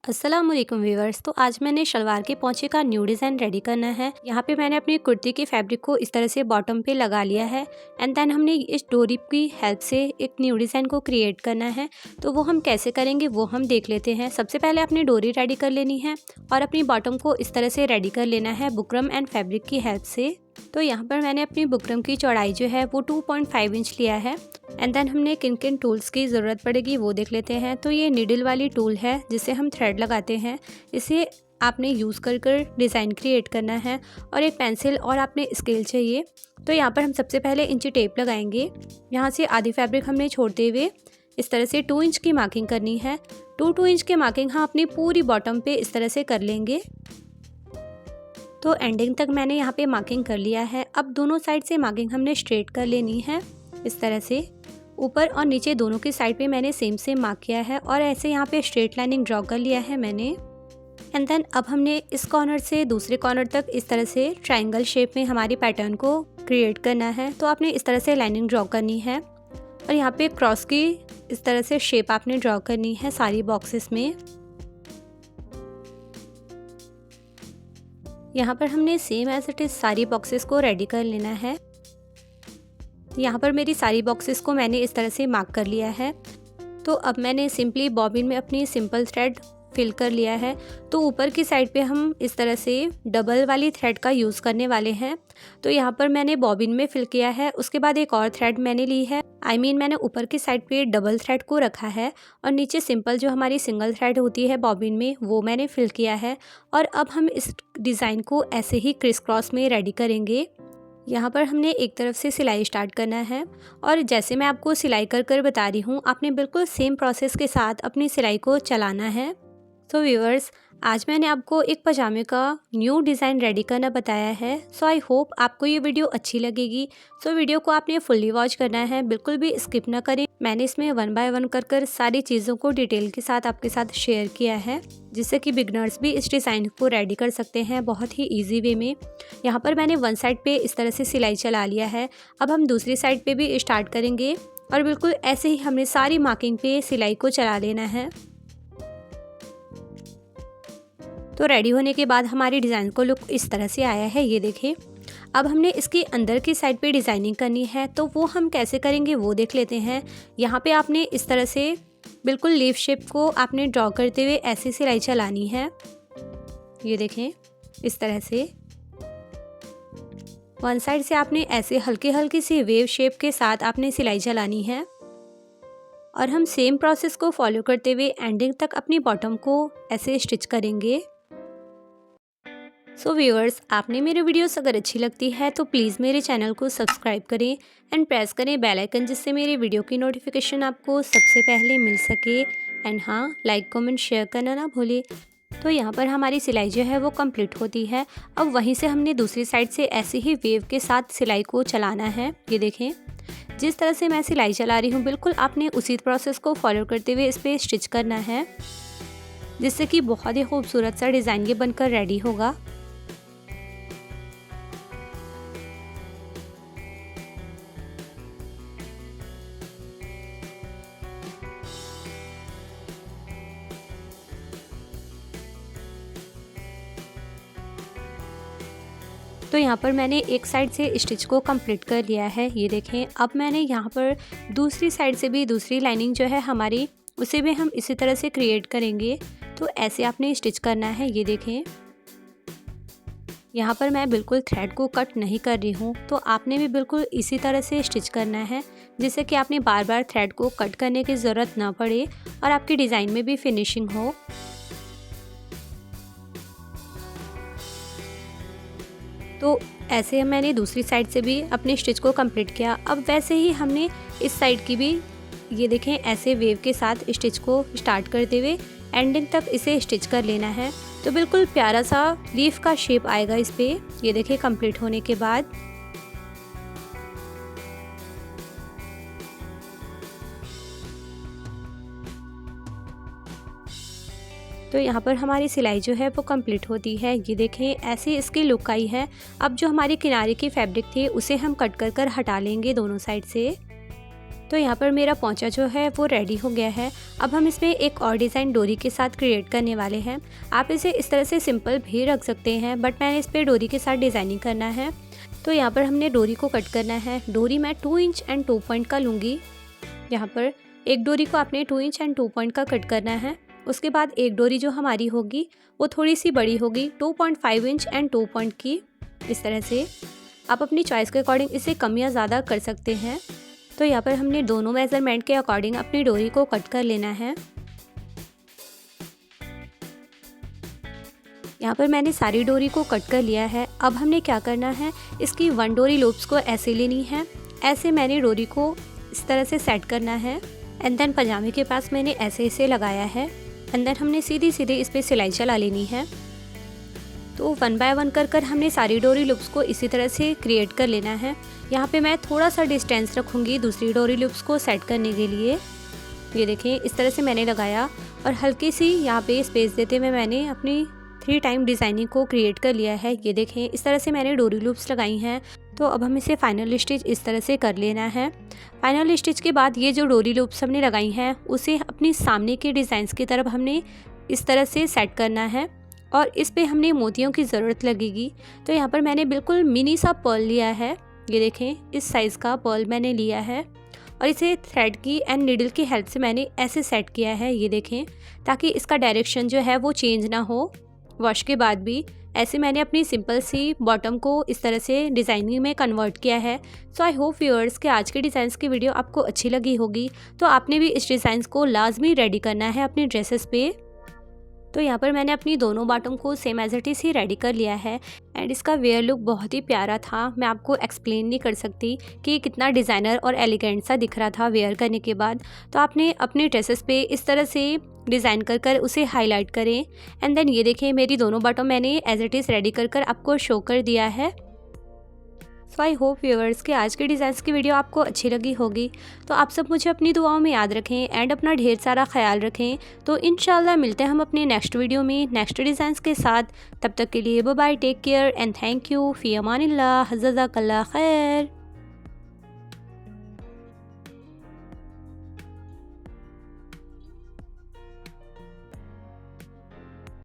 अस्सलाम वालेकुम व्यूअर्स। तो आज मैंने शलवार के पोंचे का न्यू डिज़ाइन रेडी करना है। यहाँ पे मैंने अपनी कुर्ती की फैब्रिक को इस तरह से बॉटम पे लगा लिया है एंड देन हमने इस डोरी की हेल्प से एक न्यू डिज़ाइन को क्रिएट करना है। तो वो हम कैसे करेंगे वो हम देख लेते हैं। सबसे पहले अपनी डोरी रेडी कर लेनी है और अपनी बॉटम को इस तरह से रेडी कर लेना है बुकरम एंड फैब्रिक की हेल्प से। तो यहाँ पर मैंने अपनी बुकरम की चौड़ाई जो है वो 2.5 इंच लिया है एंड देन हमने किन किन टूल्स की ज़रूरत पड़ेगी वो देख लेते हैं। तो ये नीडल वाली टूल है जिससे हम थ्रेड लगाते हैं, इसे आपने यूज़ कर डिज़ाइन क्रिएट करना है। और एक पेंसिल और आपने स्केल चाहिए। तो यहाँ पर हम सबसे पहले इंची टेप लगाएंगे। यहाँ से आधी फैब्रिक हमने छोड़ते हुए इस तरह से 2 इंच की मार्किंग करनी है। 2 इंच की मार्किंग हम अपनी पूरी बॉटम पे इस तरह से कर लेंगे। तो एंडिंग तक मैंने यहाँ पे मार्किंग कर लिया है। अब दोनों साइड से मार्किंग हमने स्ट्रेट कर लेनी है इस तरह से। ऊपर और नीचे दोनों की साइड पे मैंने सेम मार्क किया है और ऐसे यहाँ पे स्ट्रेट लाइनिंग ड्रॉ कर लिया है मैंने। एंड देन अब हमने इस कॉर्नर से दूसरे कॉर्नर तक इस तरह से ट्रायंगल शेप में हमारी पैटर्न को क्रिएट करना है। तो आपने इस तरह से लाइनिंग ड्रॉ करनी है और यहाँ पे क्रॉस की इस तरह से शेप आपने ड्रॉ करनी है सारी बॉक्सेस में। यहाँ पर हमने सेम एज इट इज़ सारी बॉक्सेस को रेडी कर लेना है। यहाँ पर मेरी सारी बॉक्सेस को मैंने इस तरह से मार्क कर लिया है। तो अब मैंने सिंपली बॉबिन में अपनी सिंपल थ्रेड फिल कर लिया है। तो ऊपर की साइड पे हम इस तरह से डबल वाली थ्रेड का यूज़ करने वाले हैं। तो यहाँ पर मैंने बॉबिन में फिल किया है, उसके बाद एक और थ्रेड मैंने ली है। मैंने ऊपर की साइड पे डबल थ्रेड को रखा है और नीचे सिंपल जो हमारी सिंगल थ्रेड होती है बॉबिन में वो मैंने फिल किया है। और अब हम इस डिज़ाइन को ऐसे ही क्रिस क्रॉस में रेडी करेंगे। यहाँ पर हमने एक तरफ से सिलाई स्टार्ट करना है और जैसे मैं आपको सिलाई कर बता रही हूँ आपने बिल्कुल सेम प्रोसेस के साथ अपनी सिलाई को चलाना है। तो व्यूअर्स, आज मैंने आपको एक पजामे का न्यू डिज़ाइन रेडी करना बताया है। सो आई होप आपको ये वीडियो अच्छी लगेगी। सो वीडियो को आपने फुल्ली वॉच करना है, बिल्कुल भी स्किप ना करें। मैंने इसमें 1 बाय 1 कर सारी चीज़ों को डिटेल के साथ आपके साथ शेयर किया है जिससे कि बिगनर्स भी इस डिज़ाइन को रेडी कर सकते हैं बहुत ही ईजी वे में। यहाँ पर मैंने वन साइड पे इस तरह से सिलाई चला लिया है। अब हम दूसरी साइड पे भी स्टार्ट करेंगे और बिल्कुल ऐसे ही हमने सारी मार्किंग पे सिलाई को चला लेना है। तो रेडी होने के बाद हमारी डिज़ाइन को लुक इस तरह से आया है, ये देखें। अब हमने इसके अंदर की साइड पे डिज़ाइनिंग करनी है, तो वो हम कैसे करेंगे वो देख लेते हैं। यहाँ पे आपने इस तरह से बिल्कुल लीफ शेप को आपने ड्रॉ करते हुए ऐसी सिलाई चलानी है, ये देखें इस तरह से। वन साइड से आपने ऐसे हल्की हल्की सी वेव शेप के साथ आपने सिलाई चलानी है और हम सेम प्रोसेस को फॉलो करते हुए एंडिंग तक अपनी बॉटम को ऐसे स्टिच करेंगे। सो व्यूअर्स, आपने मेरे वीडियोस अगर अच्छी लगती है तो प्लीज़ मेरे चैनल को सब्सक्राइब करें एंड प्रेस करें बेल आइकन जिससे मेरे वीडियो की नोटिफिकेशन आपको सबसे पहले मिल सके। एंड हाँ, लाइक कमेंट शेयर करना ना भूलें। तो यहाँ पर हमारी सिलाई जो है वो कंप्लीट होती है। अब वहीं से हमने दूसरी साइड से ऐसे ही वेव के साथ सिलाई को चलाना है, ये देखें। जिस तरह से मैं सिलाई चला रही हूँ बिल्कुल आपने उसी प्रोसेस को फॉलो करते हुए इस पर स्टिच करना है जिससे कि बहुत ही खूबसूरत सा डिज़ाइन ये बनकर रेडी होगा। तो यहाँ पर मैंने एक साइड से स्टिच को कंप्लीट कर लिया है, ये देखें। अब मैंने यहाँ पर दूसरी साइड से भी दूसरी लाइनिंग जो है हमारी उसे भी हम इसी तरह से क्रिएट करेंगे। तो ऐसे आपने स्टिच करना है, ये देखें। यहाँ पर मैं बिल्कुल थ्रेड को कट नहीं कर रही हूँ, तो आपने भी बिल्कुल इसी तरह से स्टिच करना है जिससे कि आपने बार बार थ्रेड को कट करने की ज़रूरत ना पड़े और आपकी डिज़ाइन में भी फिनिशिंग हो। तो ऐसे मैंने दूसरी साइड से भी अपने स्टिच को कंप्लीट किया। अब वैसे ही हमने इस साइड की भी, ये देखें, ऐसे वेव के साथ स्टिच को स्टार्ट करते हुए एंडिंग तक इसे स्टिच कर लेना है। तो बिल्कुल प्यारा सा लीफ का शेप आएगा इस पे, ये देखें कंप्लीट होने के बाद। तो यहाँ पर हमारी सिलाई जो है वो कंप्लीट होती है, ये देखें ऐसे इसकी लुक आई है। अब जो हमारी किनारे की फैब्रिक थी उसे हम कट कर हटा लेंगे दोनों साइड से। तो यहाँ पर मेरा पोंचा जो है वो रेडी हो गया है। अब हम इसमें एक और डिज़ाइन डोरी के साथ क्रिएट करने वाले हैं। आप इसे इस तरह से सिंपल भी रख सकते हैं, बट मैंने इस पर डोरी के साथ डिज़ाइनिंग करना है। तो यहाँ पर हमने डोरी को कट करना है। डोरी मैं 2 इंच एंड 2 पॉइंट का लूँगी। यहाँ पर एक डोरी को आपने 2 इंच एंड 2 पॉइंट का कट करना है। उसके बाद एक डोरी जो हमारी होगी वो थोड़ी सी बड़ी होगी, 2.5 इंच एंड 2 पॉइंट की। इस तरह से आप अपनी चॉइस के अकॉर्डिंग इसे कम या ज़्यादा कर सकते हैं। तो यहाँ पर हमने दोनों मेज़रमेंट के अकॉर्डिंग अपनी डोरी को कट कर लेना है। यहाँ पर मैंने सारी डोरी को कट कर लिया है। अब हमने क्या करना है, इसकी 1 डोरी लूप्स को ऐसे लेनी है। ऐसे मैंने डोरी को इस तरह से सेट करना है एंड देन पजामे के पास मैंने ऐसे इसे लगाया है एंड देन हमने सीधी सीधी इस पर सिलाई चला लेनी है। तो 1 बाय 1 कर कर हमने सारी डोरी लूप्स को इसी तरह से क्रिएट कर लेना है। यहाँ पे मैं थोड़ा सा डिस्टेंस रखूँगी दूसरी डोरी लूप्स को सेट करने के लिए। ये देखें, इस तरह से मैंने लगाया और हल्की सी यहाँ पे स्पेस देते हुए मैंने अपनी 3 टाइम डिज़ाइनिंग को क्रिएट कर लिया है। ये देखें, इस तरह से मैंने डोरी लूप्स लगाई हैं। तो अब हम इसे फाइनल स्टिच इस तरह से कर लेना है। फाइनल स्टिच के बाद ये जो डोरी लूप्स हमने लगाई हैं उसे अपनी सामने के डिज़ाइंस की तरफ हमने इस तरह से सेट करना है और इस पे हमने मोतियों की ज़रूरत लगेगी। तो यहाँ पर मैंने बिल्कुल मिनी सा पर्ल लिया है। ये देखें, इस साइज़ का पर्ल मैंने लिया है और इसे थ्रेड की एंड नीडल की हेल्प से मैंने ऐसे सेट किया है। ये देखें, ताकि इसका डायरेक्शन जो है वो चेंज ना हो वॉश के बाद भी। ऐसे मैंने अपनी सिंपल सी बॉटम को इस तरह से डिज़ाइनिंग में कन्वर्ट किया है। सो आई होप व्यूअर्स के आज के डिज़ाइंस की वीडियो आपको अच्छी लगी होगी। तो आपने भी इस डिज़ाइंस को लाजमी रेडी करना है अपनी ड्रेसेस पे। तो यहाँ पर मैंने अपनी दोनों बॉटम को सेम एज इट इज़ ही रेडी कर लिया है एंड इसका वेयर लुक बहुत ही प्यारा था। मैं आपको एक्सप्लेन नहीं कर सकती कि ये कितना डिज़ाइनर और एलिगेंट सा दिख रहा था वेयर करने के बाद। तो आपने अपने ड्रेसेस पे इस तरह से डिज़ाइन कर कर उसे हाईलाइट करें एंड देन ये देखें, मेरी दोनों बॉटम मैंने एज इट इज़ रेडी कर कर आपको शो कर दिया है। सो आई होप व्यूअर्स के आज के डिज़ाइंस की वीडियो आपको अच्छी लगी होगी। तो आप सब मुझे अपनी दुआओं में याद रखें एंड अपना ढेर सारा ख्याल रखें। तो इंशाल्लाह मिलते हैं हम अपने नेक्स्ट वीडियो में नेक्स्ट डिज़ाइंस के साथ। तब तक के लिए bye bye, take care and thank you, फ़ी अमानिल्लाह, जज़ाकल्लाह खैर।